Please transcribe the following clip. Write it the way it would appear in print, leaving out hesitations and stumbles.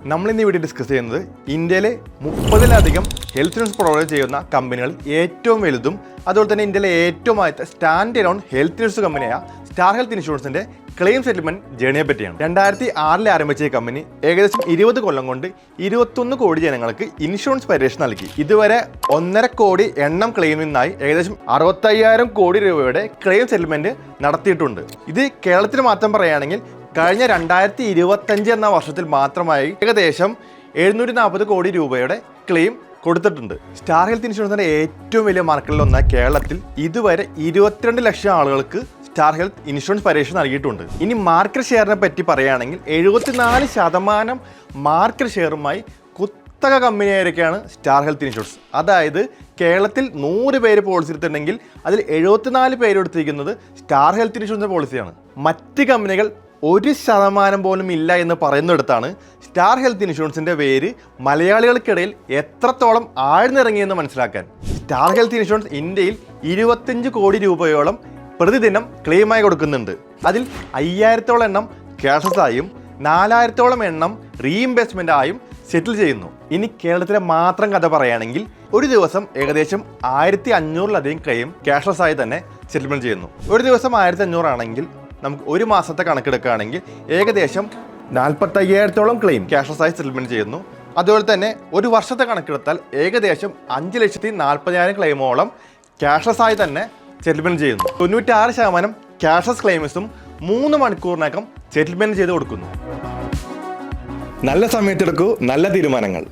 നമ്മൾ ഇന്ന് ഇവിടെ ഡിസ്കസ് ചെയ്യുന്നത് ഇന്ത്യയിലെ 30-ലധികം ഹെൽത്ത് ഇൻഷുറൻസ് പ്രൊവൈഡ് ചെയ്യുന്ന കമ്പനികൾ ഏറ്റവും വലുതും അതുപോലെ തന്നെ ഇന്ത്യയിലെ ഏറ്റവും ആദ്യത്തെ സ്റ്റാൻഡ് അലോൺ ഹെൽത്ത് ഇൻഷുറൻസ് കമ്പനിയായ സ്റ്റാർ ഹെൽത്ത് ഇൻഷുറൻസിന്റെ ക്ലെയിം സെറ്റിൽമെന്റ് ജേണിയെ പറ്റിയാണ്. 2006 ആരംഭിച്ച ഈ കമ്പനി ഏകദേശം 20 കൊല്ലം കൊണ്ട് 21 കോടി ജനങ്ങൾക്ക് ഇൻഷുറൻസ് പരിരക്ഷ നൽകി. ഇതുവരെ 1.5 കോടി എണ്ണം ക്ലെയിമിൽ നിന്നായി ഏകദേശം 65,000 കോടി രൂപയുടെ ക്ലെയിം സെറ്റിൽമെന്റ് നടത്തിയിട്ടുണ്ട്. ഇത് കേരളത്തിൽ മാത്രം പറയുകയാണെങ്കിൽ കഴിഞ്ഞ 2025 എന്ന വർഷത്തിൽ മാത്രമായി ഏകദേശം 740 കോടി രൂപയുടെ ക്ലെയിം കൊടുത്തിട്ടുണ്ട്. സ്റ്റാർ ഹെൽത്ത് ഇൻഷുറൻസിന്റെ ഏറ്റവും വലിയ മാർക്കറ്റിലൊന്ന കേരളത്തിൽ ഇതുവരെ 22 ലക്ഷം ആളുകൾക്ക് സ്റ്റാർ ഹെൽത്ത് ഇൻഷുറൻസ് പരിരക്ഷ നൽകിയിട്ടുണ്ട്. ഇനി മാർക്കറ്റ് ഷെയറിനെ പറ്റി പറയുകയാണെങ്കിൽ 74% മാർക്കറ്റ് ഷെയറുമായി കുത്തക കമ്പനിയായിരിക്കാണ് സ്റ്റാർ ഹെൽത്ത് ഇൻഷുറൻസ്. അതായത് കേരളത്തിൽ 100 പേര് പോളിസി എടുത്തിട്ടുണ്ടെങ്കിൽ അതിൽ 74 പേര് എടുത്തിരിക്കുന്നത് സ്റ്റാർ ഹെൽത്ത് ഇൻഷുറൻസ് പോളിസിയാണ്. മറ്റ് കമ്പനികൾ 1% പോലും ഇല്ല എന്ന് പറയുന്നിടത്താണ് സ്റ്റാർ ഹെൽത്ത് ഇൻഷുറൻസിന്റെ പേര് മലയാളികൾക്കിടയിൽ എത്രത്തോളം ആഴ്ന്നിറങ്ങിയെന്ന് മനസ്സിലാക്കാൻ. സ്റ്റാർ ഹെൽത്ത് ഇൻഷുറൻസ് ഇന്ത്യയിൽ 25 കോടി രൂപയോളം പ്രതിദിനം ക്ലെയിമായി കൊടുക്കുന്നുണ്ട്. അതിൽ 5000-ഓളം എണ്ണം ക്യാഷസ് ആയും 4000-ഓളം എണ്ണം റീഇംബേഴ്സ്മെന്റ് ആയും സെറ്റിൽ ചെയ്യുന്നു. ഇനി കേരളത്തിലെ മാത്രം കഥ പറയുകയാണെങ്കിൽ ഒരു ദിവസം ഏകദേശം 1500-ലധികം ക്ലെയിം ക്യാഷ്ലെസ് ആയി തന്നെ സെറ്റിൽമെന്റ് ചെയ്യുന്നു. ഒരു ദിവസം 1500 ആണെങ്കിൽ നമുക്ക് ഒരു മാസത്തെ കണക്കെടുക്കുകയാണെങ്കിൽ ഏകദേശം 45,000-ഓളം ക്ലെയിം ക്യാഷ്ലെസ് ആയി സെറ്റിൽമെന്റ് ചെയ്യുന്നു. അതുപോലെ തന്നെ ഒരു വർഷത്തെ കണക്കെടുത്താൽ ഏകദേശം 5,40,000 ക്ലെയിമോളം ക്യാഷ്ലെസ് ആയി തന്നെ സെറ്റിൽമെന്റ് ചെയ്യുന്നു. 96% ക്യാഷ്ലെസ് ക്ലെയിംസും 3 മണിക്കൂറിനകം സെറ്റിൽമെന്റ് ചെയ്ത് കൊടുക്കുന്നു. നല്ല സമയത്തെടുക്കൂ, നല്ല തീരുമാനങ്ങൾ.